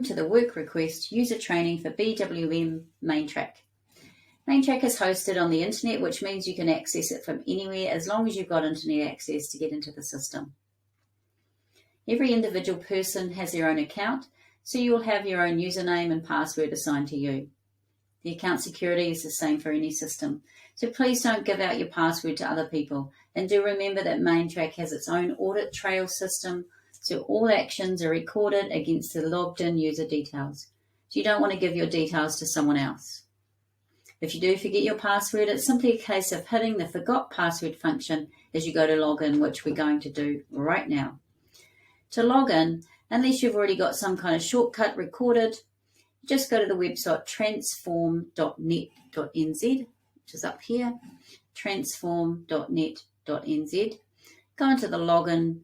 to the work request user training for BWM MainTrak. MainTrak is hosted on the internet, which means you can access it from anywhere as long as you've got internet access to get into the system. Every individual person has their own account, so you will have your own username and password assigned to you. The account security is the same for any system, so please don't give out your password to other people. And do remember that MainTrak has its own audit trail system, so all actions are recorded against the logged in user details. So you don't want to give your details to someone else. If you do forget your password, it's simply a case of hitting the forgot password function as you go to log in, which we're going to do right now. To log in, unless you've already got some kind of shortcut recorded, just go to the website transform.net.nz, which is up here, transform.net.nz. Go into the login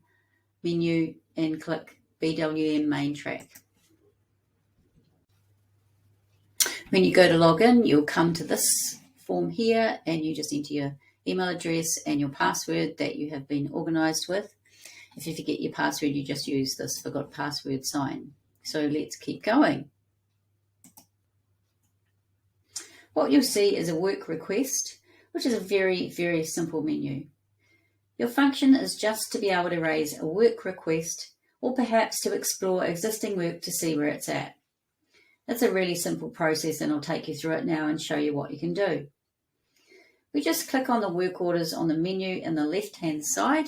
menu and click BWM MainTrak. When you go to log in, you'll come to this form here and you just enter your email address and your password that you have been organised with. If you forget your password, you just use this forgot password sign. So let's keep going. What you'll see is a work request, which is a very, very simple menu. Your function is just to be able to raise a work request or perhaps to explore existing work to see where it's at. It's a really simple process and I'll take you through it now and show you what you can do. We just click on the work orders on the menu in the left-hand side,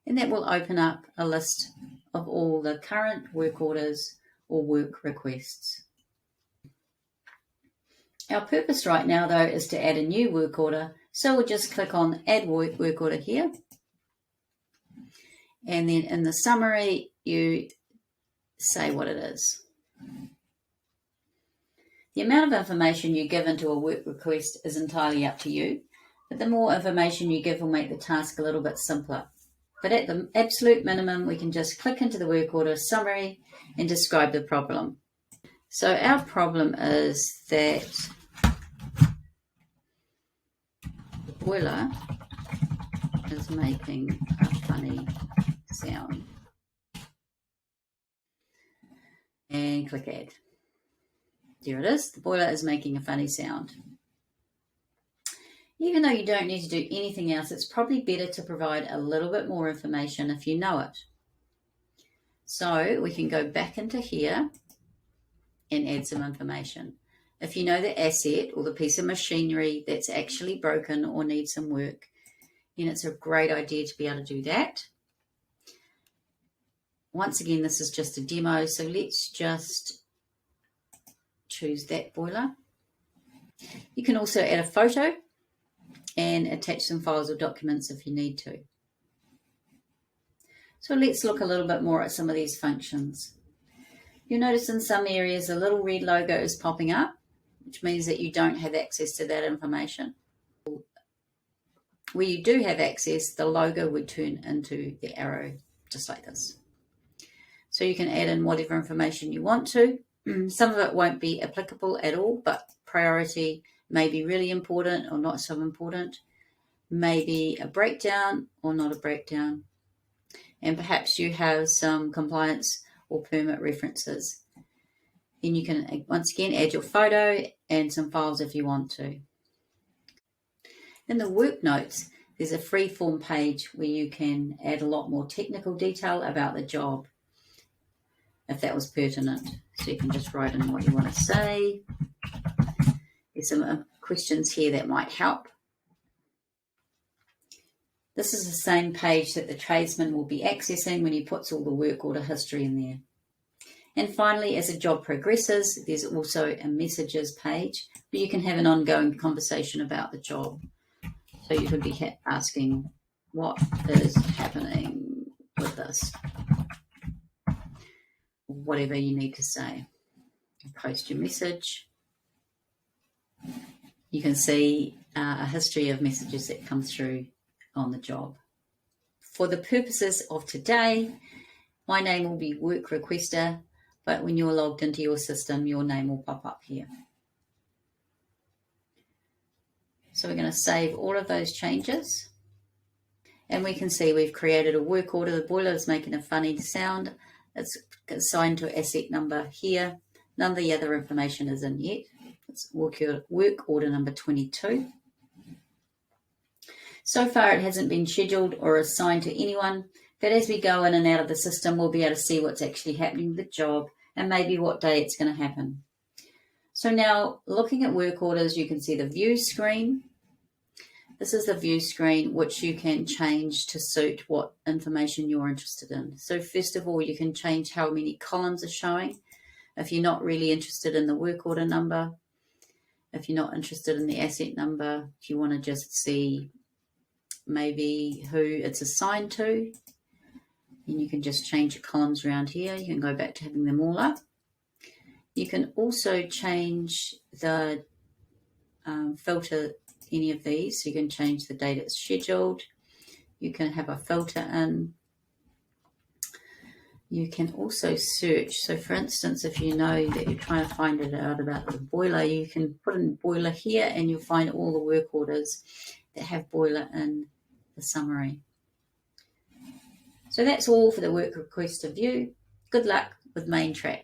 and that will open up a list of all the current work orders or work requests. Our purpose right now, though, is to add a new work order, so we'll just click on Add Work Order here. And then in the summary, you say what it is. The amount of information you give into a work request is entirely up to you, but the more information you give will make the task a little bit simpler. But at the absolute minimum, we can just click into the work order summary and describe the problem. So our problem is that the boiler is making a funny sound. And click Add. There it is. The boiler is making a funny sound. Even though you don't need to do anything else, it's probably better to provide a little bit more information if you know it. So we can go back into here and add some information. If you know the asset or the piece of machinery that's actually broken or needs some work, then it's a great idea to be able to do that. Once again, this is just a demo, so let's just choose that boiler. You can also add a photo and attach some files or documents if you need to. So let's look a little bit more at some of these functions. You'll notice in some areas a little red logo is popping up, which means that you don't have access to that information. Where you do have access, the logo would turn into the arrow, just like this. So you can add in whatever information you want to. Some of it won't be applicable at all, but priority may be really important or not so important. Maybe a breakdown or not a breakdown. And perhaps you have some compliance or permit references. Then you can once again add your photo and some files if you want to. In the work notes, there's a free form page where you can add a lot more technical detail about the job, if that was pertinent. So you can just write in what you want to say. There's some questions here that might help. This is the same page that the tradesman will be accessing when he puts all the work order history in there. And finally, as a job progresses, there's also a messages page where you can have an ongoing conversation about the job. So you could be asking, what is happening with this? Whatever you need to say. Post your message. You can see a history of messages that come through on the job. For the purposes of today, my name will be Work Requestor, but when you're logged into your system, your name will pop up here. So we're going to save all of those changes. And we can see we've created a work order. The boiler is making a funny sound. It's assigned to asset number here. None of the other information is in yet. It's work order number 22. So far it hasn't been scheduled or assigned to anyone, but as we go in and out of the system, we'll be able to see what's actually happening with the job and maybe what day it's going to happen. So now, looking at work orders, you can see the view screen. This is the view screen, which you can change to suit what information you're interested in. So first of all, you can change how many columns are showing. If you're not really interested in the work order number, if you're not interested in the asset number, if you want to just see maybe who it's assigned to, and you can just change your columns around here. You can go back to having them all up. You can also change the filter any of these. So you can change the date it's scheduled. You can have a filter in. You can also search. So for instance, if you know that you're trying to find it out about the boiler, you can put in boiler here and you'll find all the work orders that have boiler in the summary. So that's all for the work requester view. Good luck with MainTrak.